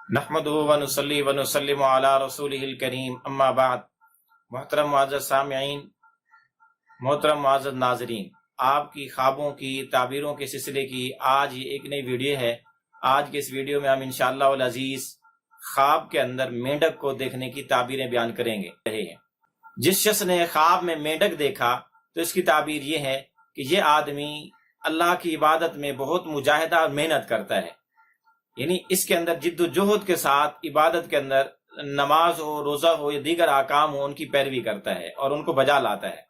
نحمدہ ونصلی ونسلم علی رسولہ الکریم اما بعد۔ محترم معزز سامعین، محترم معزز ناظرین، آپ کی خوابوں کی تعبیروں کے سلسلے کی آج یہ ایک نئی ویڈیو ہے۔ آج کے اس ویڈیو میں ہم انشاءاللہ العزیز خواب کے اندر مینڈک کو دیکھنے کی تعبیریں بیان کریں گے۔ جس شخص نے خواب میں مینڈک دیکھا تو اس کی تعبیر یہ ہے کہ یہ آدمی اللہ کی عبادت میں بہت مجاہدہ اور محنت کرتا ہے، یعنی اس کے اندر جد و جہد کے ساتھ عبادت کے اندر نماز ہو، روزہ ہو یا دیگر احکام ہو، ان کی پیروی کرتا ہے اور ان کو بجا لاتا ہے۔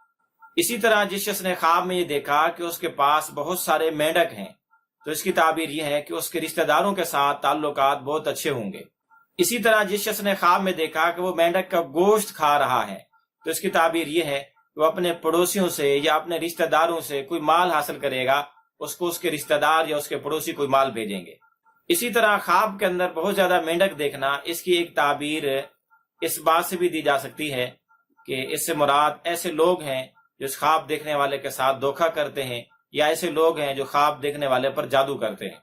اسی طرح جس شخص نے خواب میں یہ دیکھا کہ اس کے پاس بہت سارے مینڈک ہیں تو اس کی تعبیر یہ ہے کہ اس کے رشتہ داروں کے ساتھ تعلقات بہت اچھے ہوں گے۔ اسی طرح جس شخص نے خواب میں دیکھا کہ وہ مینڈک کا گوشت کھا رہا ہے تو اس کی تعبیر یہ ہے کہ وہ اپنے پڑوسیوں سے یا اپنے رشتہ داروں سے کوئی مال حاصل کرے گا، اس کو اس کے رشتہ دار یا اس کے پڑوسی کوئی مال بھیجیں گے۔ اسی طرح خواب کے اندر بہت زیادہ مینڈک دیکھنا، اس کی ایک تعبیر اس بات سے بھی دی جا سکتی ہے کہ اس سے مراد ایسے لوگ ہیں جو اس خواب دیکھنے والے کے ساتھ دھوکہ کرتے ہیں، یا ایسے لوگ ہیں جو خواب دیکھنے والے پر جادو کرتے ہیں۔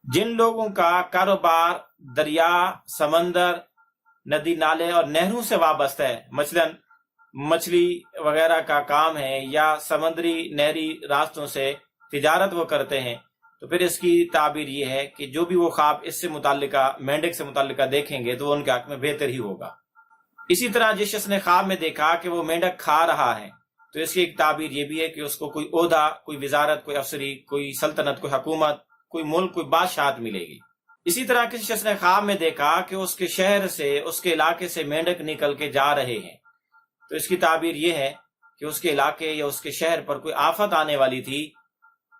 جن لوگوں کا کاروبار دریا، سمندر، ندی نالے اور نہروں سے وابستہ ہے، مثلا مچھلی وغیرہ کا کام ہے یا سمندری نہری راستوں سے تجارت وہ کرتے ہیں، تو پھر اس کی تعبیر یہ ہے کہ جو بھی وہ خواب اس سے متعلقہ مینڈک سے متعلقہ دیکھیں گے تو وہ ان کے حق میں بہتر ہی ہوگا۔ اسی طرح جس شخص نے خواب میں دیکھا کہ وہ مینڈک کھا رہا ہے تو اس کی ایک تعبیر یہ بھی ہے کہ اس کو کوئی عہدہ، کوئی وزارت، کوئی افسری، کوئی سلطنت، کوئی حکومت، کوئی ملک، کوئی بادشاہت ملے گی۔ اسی طرح کسی شخص نے خواب میں دیکھا کہ اس کے شہر سے، اس کے علاقے سے مینڈک نکل کے جا رہے ہیں تو اس کی تعبیر یہ ہے کہ اس کے علاقے یا اس کے شہر پر کوئی آفت آنے والی تھی،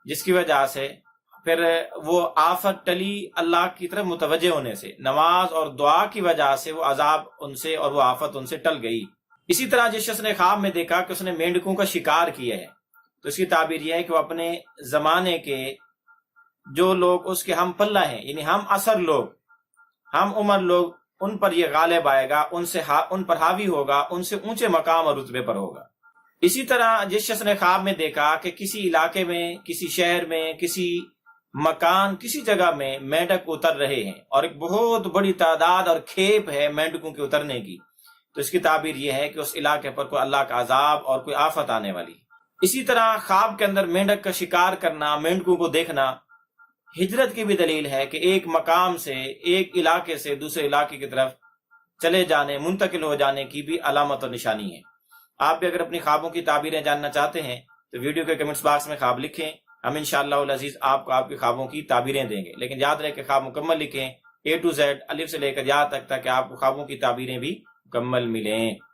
جس کی وجہ سے پھر وہ آفت ٹلی اللہ کی طرف متوجہ ہونے سے، نماز اور دعا کی وجہ سے وہ عذاب ان سے اور وہ آفت ان سے ٹل گئی۔ اسی طرح جس شخص نے خواب میں دیکھا کہ اس نے مینڈکوں کا شکار کیا ہے تو اس کی تعبیر یہ ہے کہ وہ اپنے زمانے کے جو لوگ اس کے ہم پلہ ہیں، یعنی ہم عصر لوگ، ہم عمر لوگ، ان پر یہ غالب آئے گا، ان پر حاوی ہوگا، ان سے اونچے مقام اور رتبے پر ہوگا۔ اسی طرح جس شخص نے خواب میں دیکھا کہ کسی علاقے میں، کسی شہر میں، کسی مکان، کسی جگہ میں مینڈک اتر رہے ہیں اور ایک بہت بڑی تعداد اور کھیپ ہے مینڈکوں کے اترنے کی، تو اس کی تعبیر یہ ہے کہ اس علاقے پر کوئی اللہ کا عذاب اور کوئی آفت آنے والی۔ اسی طرح خواب کے اندر مینڈک کا شکار کرنا، مینڈکوں کو دیکھنا ہجرت کی بھی دلیل ہے کہ ایک مقام سے، ایک علاقے سے دوسرے علاقے کی طرف چلے جانے، منتقل ہو جانے کی بھی علامت اور نشانی ہے۔ آپ بھی اگر اپنی خوابوں کی تعبیریں جاننا چاہتے ہیں تو ویڈیو کے کمنٹس باکس میں خواب لکھیں، ہم انشاءاللہ العزیز آپ کو آپ کی خوابوں کی تعبیریں دیں گے، لیکن یاد رہے کہ خواب مکمل لکھیں، A to Z، الف سے لے کر یا تک، تاکہ آپ کو خوابوں کی تعبیریں بھی مکمل ملیں۔